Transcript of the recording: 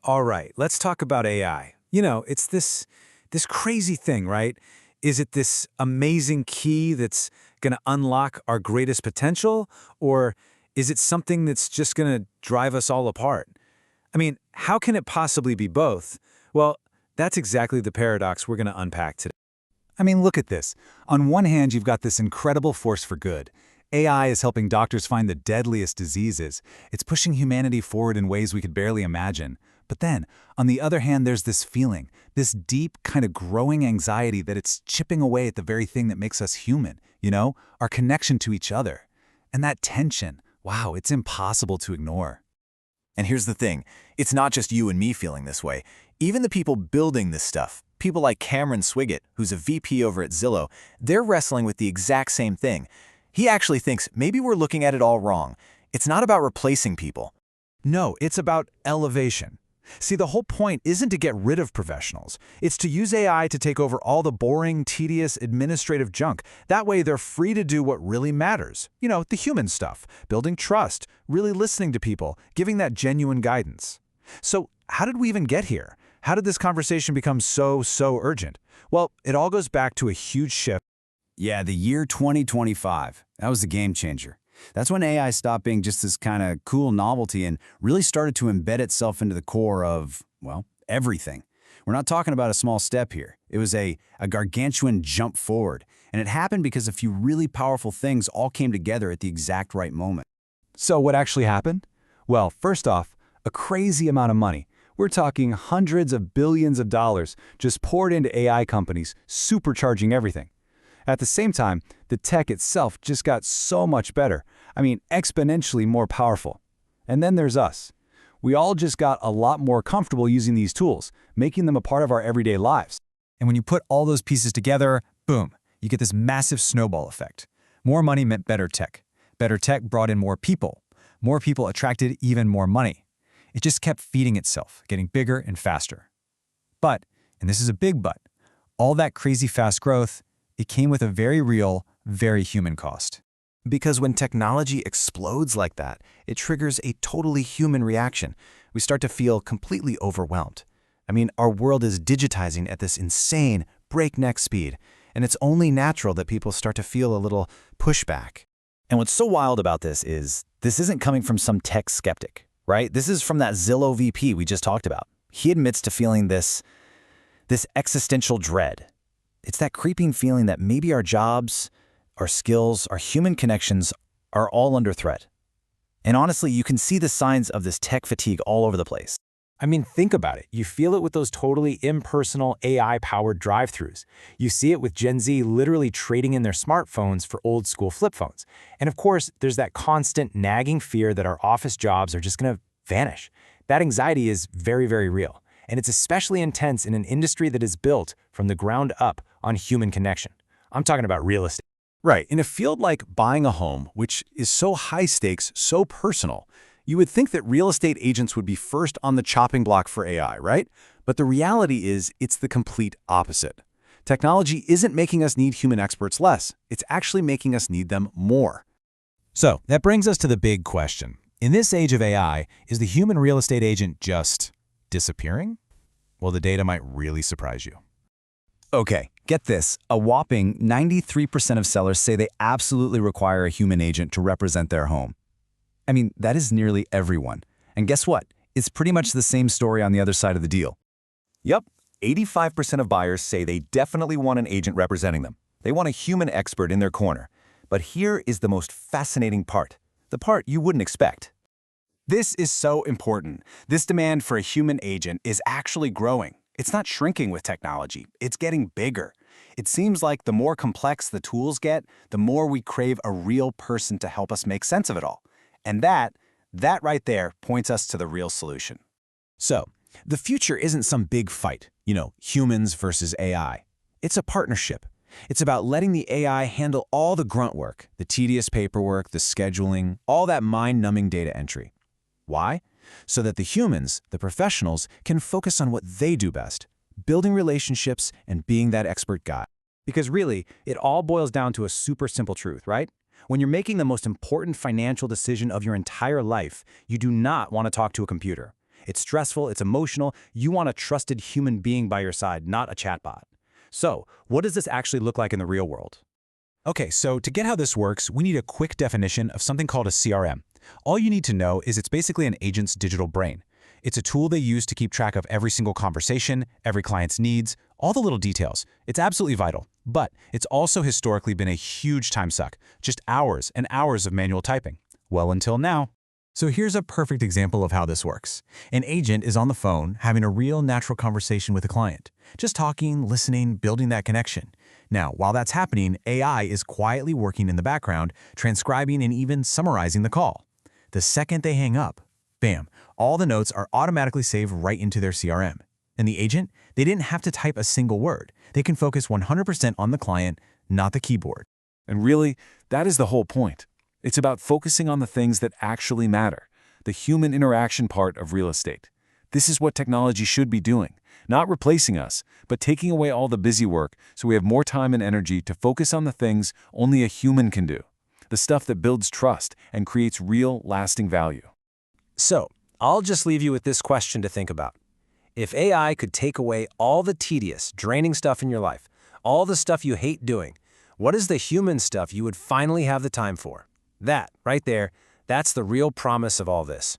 All right, let's talk about AI. It's this crazy thing, right? Is it this amazing key that's going to unlock our greatest potential, or is it something that's just going to drive us all apart? I mean, how can it possibly be both? Well, that's exactly the paradox we're going to unpack today. I mean, look at this. On one hand, you've got this incredible force for good. AI is helping doctors find the deadliest diseases. It's pushing humanity forward in ways we could barely imagine. But then, on the other hand, there's this feeling, this deep, kind of growing anxiety that it's chipping away at the very thing that makes us human, our connection to each other. And that tension, wow, it's impossible to ignore. And here's the thing, it's not just you and me feeling this way. Even the people building this stuff, people like Cameron Swiggett, who's a VP over at Zillow, they're wrestling with the exact same thing. He actually thinks maybe we're looking at it all wrong. It's not about replacing people. No, it's about elevation. See, the whole point isn't to get rid of professionals. It's to use AI to take over all the boring, tedious, administrative junk. That way, they're free to do what really matters. The human stuff, building trust, really listening to people, giving that genuine guidance. So, how did we even get here? How did this conversation become so urgent? Well, it all goes back to a huge shift. Yeah, the year 2025. That was the game changer. That's when AI stopped being just this kind of cool novelty and really started to embed itself into the core of, well, everything. We're not talking about a small step here. It was a gargantuan jump forward, and it happened because a few really powerful things all came together at the exact right moment. So what actually happened? Well, first off, a crazy amount of money. We're talking hundreds of billions of dollars just poured into AI companies, supercharging everything. At the same time, the tech itself just got so much better. I mean, exponentially more powerful. And then there's us. We all just got a lot more comfortable using these tools, making them a part of our everyday lives. And when you put all those pieces together, boom, you get this massive snowball effect. More money meant better tech. Better tech brought in more people. More people attracted even more money. It just kept feeding itself, getting bigger and faster. But, and this is a big but, all that crazy fast growth, it came with a very real, very human cost. Because when technology explodes like that, it triggers a totally human reaction. We start to feel completely overwhelmed. I mean, our world is digitizing at this insane, breakneck speed, and it's only natural that people start to feel a little pushback. And what's so wild about this isn't coming from some tech skeptic, right? This is from that Zillow VP we just talked about. He admits to feeling this existential dread. It's that creeping feeling that maybe our jobs, our skills, our human connections are all under threat. And honestly, you can see the signs of this tech fatigue all over the place. I mean, think about it. You feel it with those totally impersonal AI-powered drive-thrus. You see it with Gen Z literally trading in their smartphones for old-school flip phones. And of course, there's that constant nagging fear that our office jobs are just going to vanish. That anxiety is very, very real. And it's especially intense in an industry that is built from the ground up on human connection. I'm talking about real estate. Right, in a field like buying a home, which is so high stakes, so personal, you would think that real estate agents would be first on the chopping block for AI, right? But the reality is it's the complete opposite. Technology isn't making us need human experts less. It's actually making us need them more. So that brings us to the big question. In this age of AI, is the human real estate agent just disappearing? Well, the data might really surprise you. Okay, get this. A whopping 93% of sellers say they absolutely require a human agent to represent their home. I mean, that is nearly everyone. And guess what? It's pretty much the same story on the other side of the deal. Yep, 85% of buyers say they definitely want an agent representing them. They want a human expert in their corner. But here is the most fascinating part, the part you wouldn't expect. This is so important. This demand for a human agent is actually growing. It's not shrinking with technology, it's getting bigger. It seems like the more complex the tools get, the more we crave a real person to help us make sense of it all. And that right there points us to the real solution. So, the future isn't some big fight, humans versus AI. It's a partnership. It's about letting the AI handle all the grunt work, the tedious paperwork, the scheduling, all that mind-numbing data entry. Why? So that the humans, the professionals, can focus on what they do best, building relationships and being that expert guide. Because really, it all boils down to a super simple truth, right? When you're making the most important financial decision of your entire life, you do not want to talk to a computer. It's stressful, it's emotional. You want a trusted human being by your side, not a chatbot. So, what does this actually look like in the real world? Okay, so to get how this works, we need a quick definition of something called a CRM. All you need to know is it's basically an agent's digital brain. It's a tool they use to keep track of every single conversation, every client's needs, all the little details. It's absolutely vital, but it's also historically been a huge time suck, just hours and hours of manual typing. Well, until now. So here's a perfect example of how this works. An agent is on the phone having a real natural conversation with a client, just talking, listening, building that connection. Now, while that's happening, AI is quietly working in the background, transcribing and even summarizing the call. The second they hang up, bam, all the notes are automatically saved right into their CRM. And the agent, they didn't have to type a single word. They can focus 100% on the client, not the keyboard. And really, that is the whole point. It's about focusing on the things that actually matter, the human interaction part of real estate. This is what technology should be doing, not replacing us, but taking away all the busy work so we have more time and energy to focus on the things only a human can do, the stuff that builds trust and creates real, lasting value. So, I'll just leave you with this question to think about. If AI could take away all the tedious, draining stuff in your life, all the stuff you hate doing, what is the human stuff you would finally have the time for? That, right there, that's the real promise of all this.